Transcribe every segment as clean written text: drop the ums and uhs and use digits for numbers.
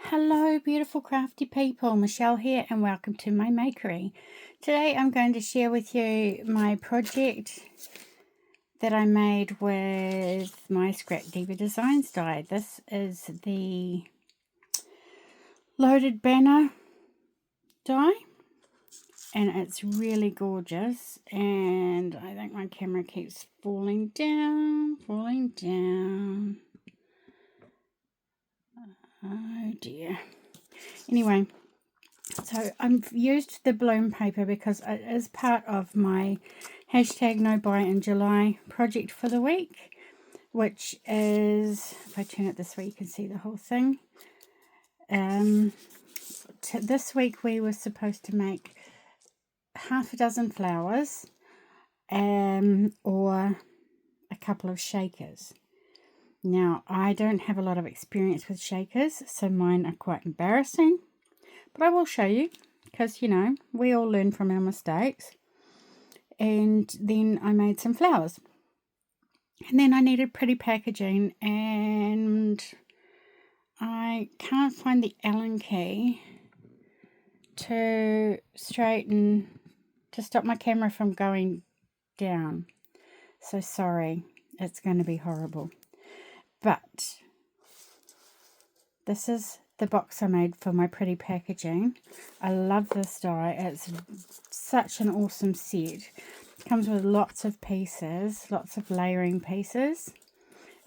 Hello beautiful crafty people, Michelle here and welcome to my makery. Today I'm going to share with you my project that I made with my Scrap Diva Designs die. This is the loaded banner die and it's really gorgeous, and I think my camera keeps falling down. Oh dear. Anyway, so I've used the bloom paper because it is part of my hashtag no buy in July project for the week, which is, if I turn it this way you can see the whole thing. This week we were supposed to make half a dozen flowers or a couple of shakers. Now I don't have a lot of experience with shakers, so mine are quite embarrassing. But I will show you, because, you know, we all learn from our mistakes. And then I made some flowers. And then I needed pretty packaging, and I can't find the Allen key to stop my camera from going down. So sorry, it's going to be horrible. But this is the box I made for my pretty packaging. I love this die. It's such an awesome set. It comes with lots of pieces, lots of layering pieces.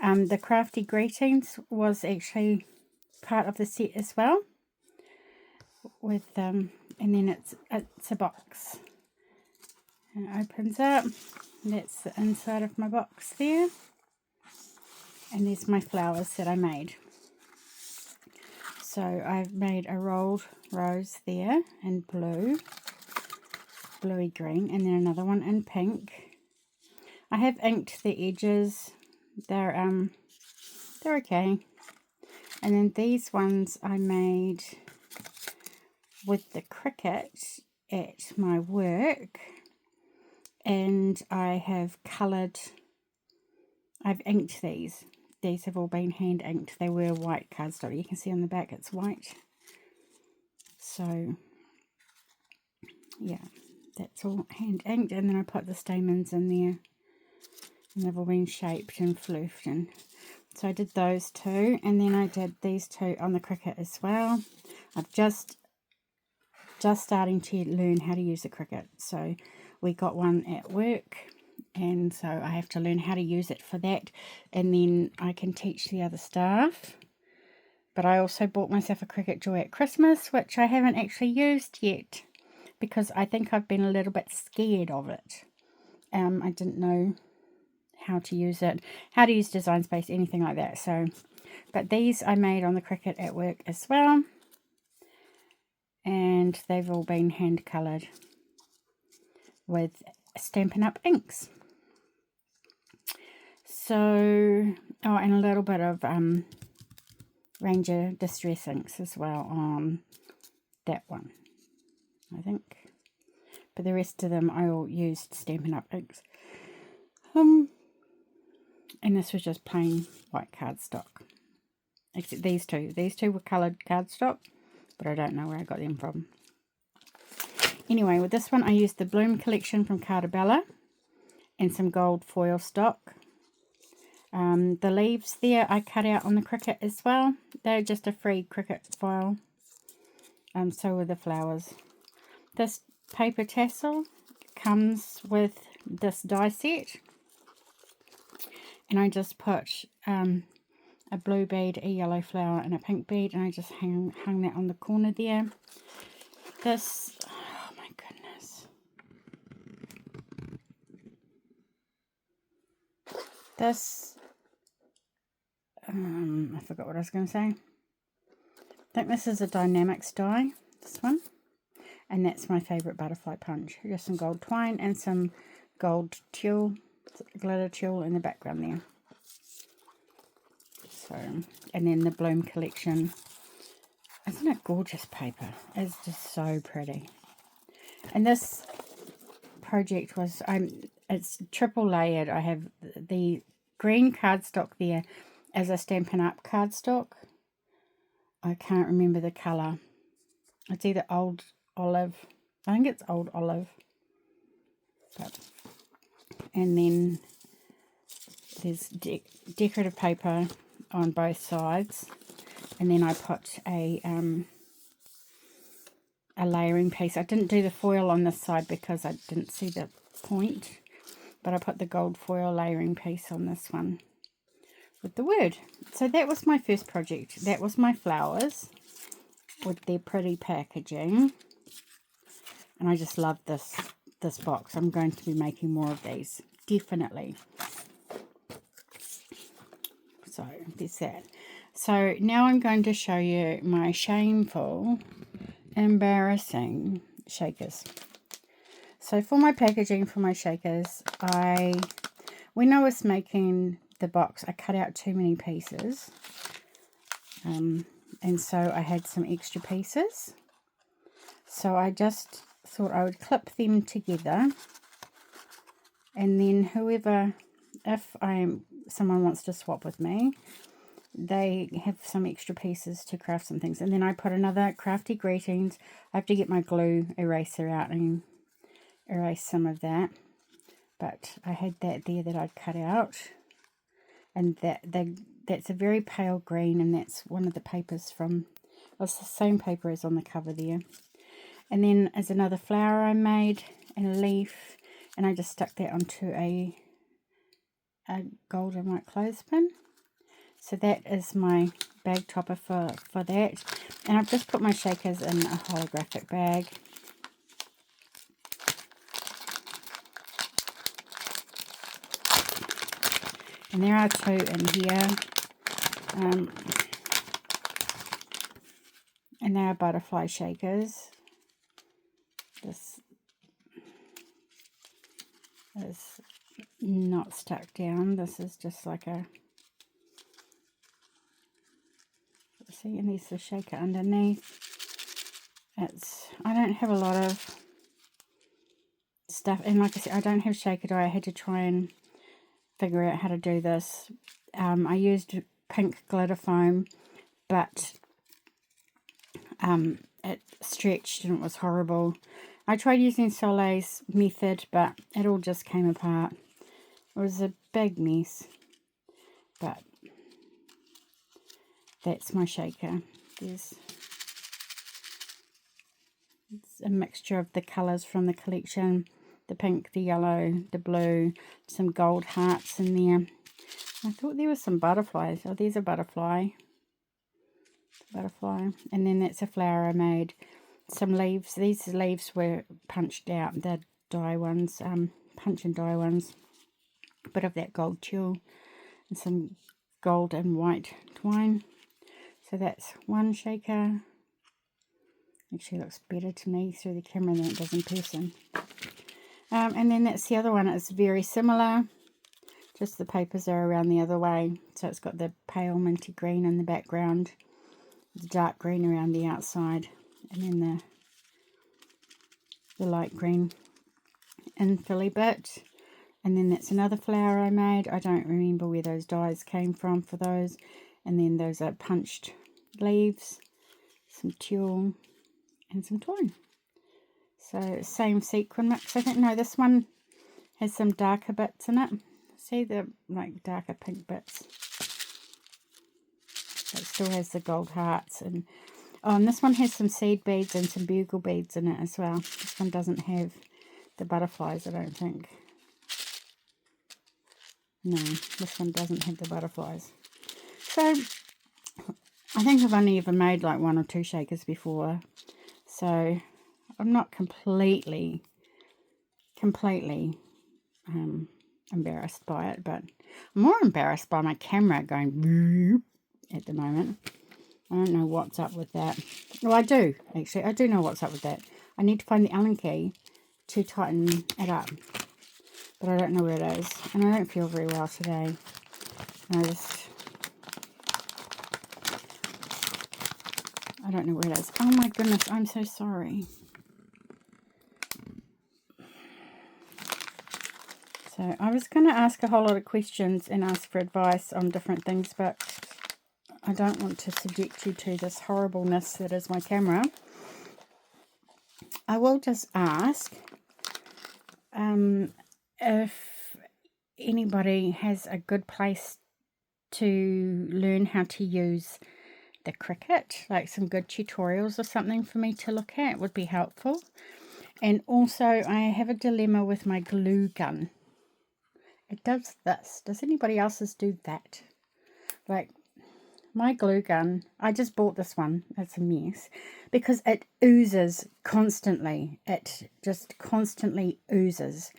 The crafty greetings was actually part of the set as well. With and then it's a box. And it opens up. That's the inside of my box there. And there's my flowers that I made. So I've made a rolled rose there in bluey green, and then another one in pink. I have inked the edges. They're okay. And then these ones I made with the cricket at my work, and I've inked these. These have all been hand inked. They were white cardstock. You can see on the back it's white. So, yeah, that's all hand inked. And then I put the stamens in there. And they've all been shaped and fluffed. And so I did those two. And then I did these two on the Cricut as well. I've just starting to learn how to use the Cricut. So we got one at work, and so I have to learn how to use it for that, and then I can teach the other staff. But I also bought myself a Cricut Joy at Christmas, which I haven't actually used yet because I think I've been a little bit scared of it. I didn't know how to use it, how to use Design Space, anything like that. So, but these I made on the Cricut at work as well, and they've all been hand coloured with Stampin' Up! Inks. So, oh, and a little bit of Ranger Distress Inks as well on that one, I think. But the rest of them I all used Stampin' Up! Inks. And this was just plain white cardstock. Except these two. These two were coloured cardstock, but I don't know where I got them from. Anyway, with this one I used the Bloom collection from Carta and some gold foil stock. The leaves there I cut out on the Cricut as well. They're just a free Cricut file. So were the flowers. This paper tassel comes with this die set. And I just put a blue bead, a yellow flower, and a pink bead, and I just hung that on the corner there. This, oh my goodness. This, I forgot what I was going to say. I think this is a Dynamics die, this one. And that's my favourite butterfly punch. Just some gold twine and some gold tulle, glitter tulle in the background there. So, and then the Bloom collection. Isn't it gorgeous paper? It's just so pretty. And this project was, it's triple layered. I have the green cardstock there as a Stampin' Up! Cardstock. I can't remember the colour. It's either old olive. I think it's old olive. And then there's decorative paper on both sides. And then I put a layering piece. I didn't do the foil on this side because I didn't see the point. But I put the gold foil layering piece on this one with the word. So that was my first project. That was my flowers with their pretty packaging. And I just love this box. I'm going to be making more of these, definitely. So there's that. So now I'm going to show you my shameful, embarrassing shakers. So for my packaging for my shakers, when I was making the box, I cut out too many pieces. And so I had some extra pieces. So I just thought I would clip them together. And then if someone wants to swap with me, they have some extra pieces to craft some things. And then I put another crafty greetings. I have to get my glue eraser out and erase some of that. But I had that there that I'd cut out. And that's a very pale green, and that's one of the papers from, well, it's the same paper as on the cover there. And then as another flower I made, and a leaf, and I just stuck that onto a gold and white clothespin. So that is my bag topper for that. And I've just put my shakers in a holographic bag. And there are two in here. And they are butterfly shakers. This is not stuck down. This is just like a, see, and there's the shaker underneath. I don't have a lot of stuff, and like I said, I don't have shaker dye. I had to try and figure out how to do this. I used pink glitter foam, but it stretched and it was horrible. I tried using Soleil's method, but it all just came apart. It was a big mess, but that's my shaker. It's a mixture of the colours from the collection. The pink, the yellow, the blue, some gold hearts in there. I thought there were some butterflies. Oh, there's a butterfly. And then that's a flower I made. Some leaves. These leaves were punched out. They're dye ones, punch and dye ones. A bit of that gold tulle and some gold and white twine. So that's one shaker. Actually looks better to me through the camera than it does in person. And then that's the other one. It's very similar, just the papers are around the other way. So it's got the pale minty green in the background, the dark green around the outside, and then the light green infill bit. And then that's another flower I made. I don't remember where those dyes came from for those. And then those are punched leaves, some tulle, and some twine. So same sequin mix. I think, no, this one has some darker bits in it. See the like darker pink bits. It still has the gold hearts. And this one has some seed beads and some bugle beads in it as well. This one doesn't have the butterflies, I don't think. No, this one doesn't have the butterflies. So I think I've only ever made like one or two shakers before. So I'm not completely embarrassed by it, but I'm more embarrassed by my camera going at the moment. I don't know what's up with that. Well, I do, actually. I do know what's up with that. I need to find the Allen key to tighten it up, but I don't know where it is, and I don't feel very well today. I don't know where it is. Oh my goodness, I'm so sorry. So I was going to ask a whole lot of questions and ask for advice on different things, but I don't want to subject you to this horribleness that is my camera. I will just ask if anybody has a good place to learn how to use the Cricut, like some good tutorials or something for me to look at would be helpful. And also I have a dilemma with my glue gun. It does this. Does anybody else's do that? Like my glue gun, I just bought this one. It's a mess because it oozes constantly. It just constantly oozes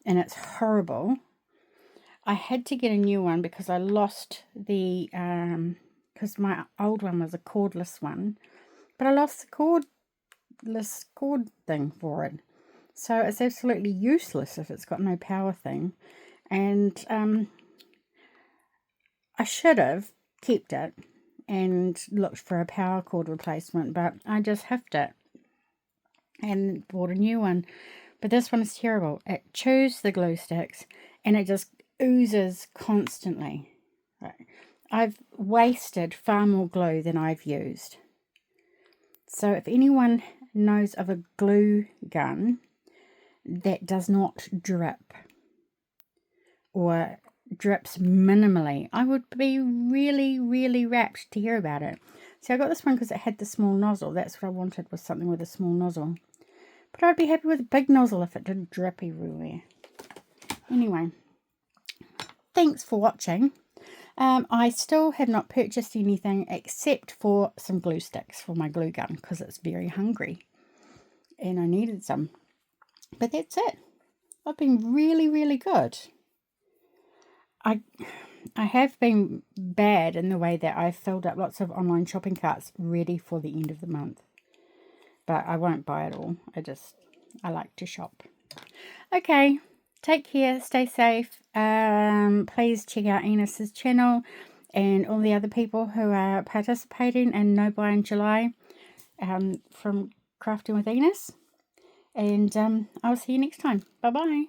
and it's horrible. I had to get a new one because I lost the, because my old one was a cordless one, but I lost the cordless cord thing for it. So it's absolutely useless if it's got no power thing. And I should have kept it and looked for a power cord replacement, but I just huffed it and bought a new one. But this one is terrible. It chews the glue sticks and it just oozes constantly. Right. I've wasted far more glue than I've used. So if anyone knows of a glue gun that does not drip or drips minimally, I would be really, really rapt to hear about it. So I got this one because it had the small nozzle. That's what I wanted, was something with a small nozzle. But I'd be happy with a big nozzle if it didn't drip everywhere. Anyway, thanks for watching. I still have not purchased anything except for some glue sticks for my glue gun because it's very hungry and I needed some. But that's it. I've been really, really good. I have been bad in the way that I've filled up lots of online shopping carts ready for the end of the month. But I won't buy it all. I like to shop. Okay. Take care, stay safe. Please check out Enos's channel and all the other people who are participating in No Buy in July from Crafting with Enos. And I'll see you next time. Bye-bye.